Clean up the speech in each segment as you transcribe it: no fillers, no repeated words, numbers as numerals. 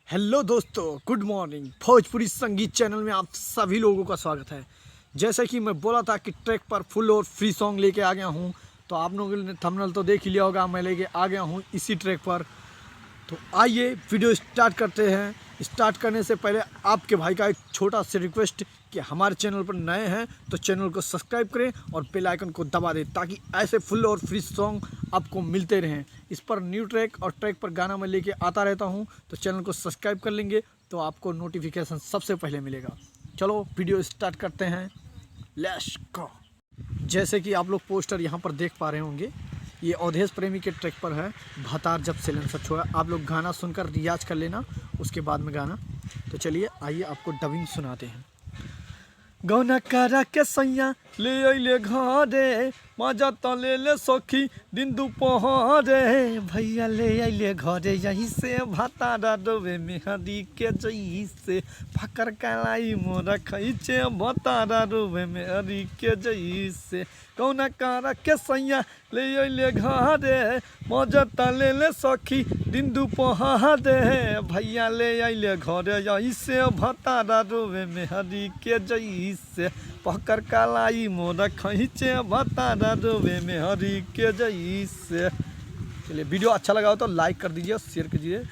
Hello दोस्तों, good morning. Bhojpuri संगीत channel में आप सभी लोगों का स्वागत है। जैसे कि मैं बोला था कि ट्रैक पर फुल और फ्री सॉन्ग लेके आ गया हूँ, तो आप लोगों ने थंबनेल तो देख ही लिया होगा। मैं लेके आ गया हूँ इसी ट्रैक पर। तो आइए वीडियो स्टार्ट करते हैं। स्टार्ट करने से पहले आपके भाई का एक छोटा सा रिक्वेस्ट कि हमारे चैनल पर नए हैं तो चैनल को सब्सक्राइब करें और बेल आइकन को दबा दें, ताकि ऐसे फुल और फ्री सॉन्ग आपको मिलते रहें। इस पर न्यू ट्रैक और ट्रैक पर गाना मैं लेके आता रहता हूं, तो चैनल को सब्सक्राइब कर लेंगे तो आपको नोटिफिकेशन सबसे पहले मिलेगा। चलो वीडियो स्टार्ट करते हैं, लेट्स गो। जैसे कि आप लोग पोस्टर यहाँ पर देख पा रहे होंगे, ये अवधेश प्रेमी के ट्रैक पर है, भतार जब सिलेंसर छोड़ा। आप लोग गाना सुनकर रियाज कर लेना, उसके बाद में गाना। तो चलिए आइए आपको डबिंग सुनाते हैं। गौना करा के सैया ले अइले घरे, मजा तो ले ले सखी दिन दुपहरे। भैया ले अइले घरे यही से भतारा डोबे मेहदी के जैसे, फकर कलाई मोरा खैचे भतारा डोबे मेहदी के जैसे। गौना करा के सैया ले अइले घरे, मजा तो ले ले सखी दिन दुपहरे। भैया ले अइले घरे यही से भतारा डोबे मेहदी के जैसे, पकड़ कलाई मोरा खींचे भतारा डोबे में हरी के जैसे। चलिए, वीडियो अच्छा लगा हो तो लाइक कर दीजिए, शेयर कीजिए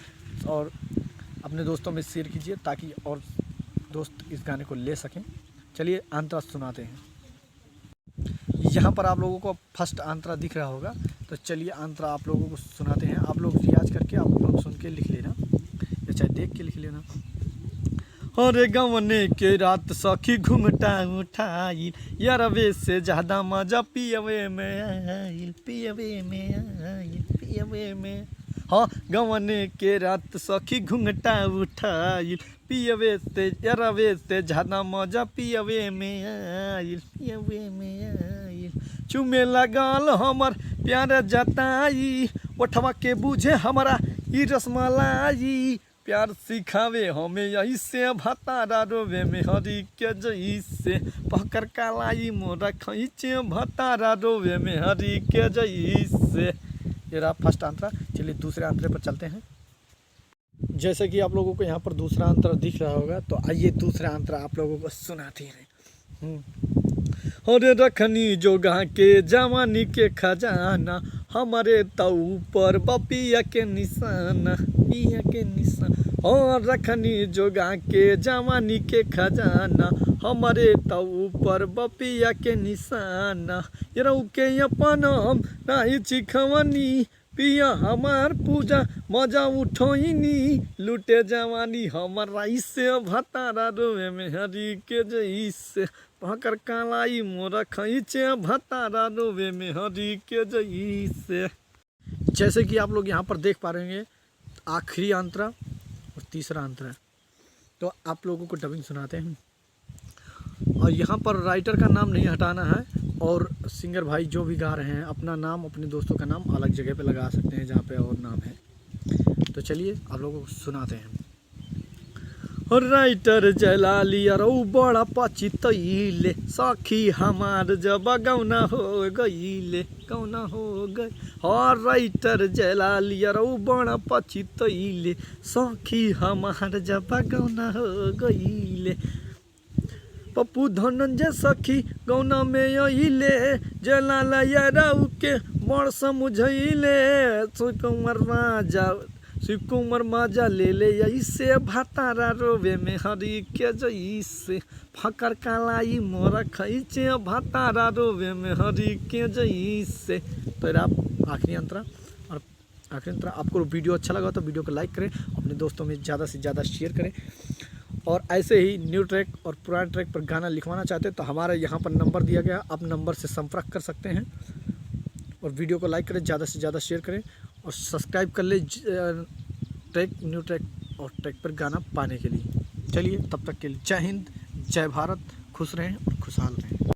और अपने दोस्तों में शेयर कीजिए, ताकि और दोस्त इस गाने को ले सकें। चलिए अंतरा सुनाते हैं। यहाँ पर आप लोगों को फर्स्ट अंतरा दिख रहा होगा, तो चलिए अंतरा आप लोगों को सुनाते हैं। आप लोग रियाज करके आप लोग सुन के लिख लेना, या चाहे देख के लिख लेना। अरे गवने के रात सखी घुंघटा उठाइल, यारवे से ज्यादा मजा पियवे में आइल, पियवे में आइल, पियवे में। हाँ, गवने के रात सखी घुंघटा उठाइल, पियवे से यारवे से ज्यादा मजा पियवे में आइल, पियवे में आइल। चुमे लगल हमर प्यार जताई, ओठवा के बुझे हमारा ई रसमलाई। प्यार सिखावे हमें यही से भतारा डोबे में हरी के जैसे, पकड़ कलाई मोरा खींचे भतारा डोबे में हरी के जैसे। ये रहा फर्स्ट अंतरा। चलिए दूसरे अंतरे पर चलते हैं। जैसे कि आप लोगों को यहाँ पर दूसरा अंतरा दिख रहा होगा, तो आइए दूसरा अंतरा आप लोगों को सुनाते हैं। अरे रखनी जोगा के जवानी के खजाना, हमारे तऊ पर बपिया के निशाना, पिया के निशाना। और रखनी जोगा के जवानी के खजाना, हमारे तऊ पर बपिया के निशाना। ये के अपन हम नहीं चिखवनी, पिया हमार पूजा मजा उठोइनी। लूटे जवानी हमार से भतारा डोबे में हरी के जैसे, पकड़ कलाई मोरा खींचे भतारा डोबे में हरी के जैसे। जैसे कि आप लोग यहाँ पर देख पा रहे हैं, आखिरी अंतरा और तीसरा अंतरा। तो आप लोगों को डबिंग सुनाते हैं। और यहाँ पर राइटर का नाम नहीं हटाना है, और सिंगर भाई जो भी गा रहे हैं अपना नाम, अपने दोस्तों का नाम अलग जगह पे लगा सकते हैं जहाँ पे और नाम है। तो चलिए आप लोगों को सुनाते हैं। राइटर जलाली रो बड़ा पचितैले, सखी हमार जब गौना हो गईले, गौना हो गई। और राइटर जलाली रो बड़ा पचितैले, सखी हमार जब गौना हो गईले। पप्पू धनंजय सखी गौना में अइले, जलाला याराऊ के बड़ समझैले। शिव कुमार माजा ले ले ऐसे, भतारा रोबे में हरी के जैसे, फकर कलाई मोरा खींचे भतारा रोबे में हरी के जैसे। तो आप आखिरी अंतरा और आखिरी अंतरा। आपको वीडियो अच्छा लगा तो वीडियो को लाइक करें, अपने दोस्तों में ज़्यादा से ज़्यादा शेयर करें। और ऐसे ही न्यू ट्रैक और पुराने ट्रैक पर गाना लिखवाना चाहते हैं तो हमारा यहाँ पर नंबर दिया गया, आप नंबर से संपर्क कर सकते हैं। और वीडियो को लाइक करें, ज़्यादा से ज़्यादा शेयर करें और सब्सक्राइब कर ले ट्रैक, न्यू ट्रैक और ट्रैक पर गाना पाने के लिए। चलिए तब तक के लिए जय हिंद, जय भारत, खुश रहें और खुशहाल रहें।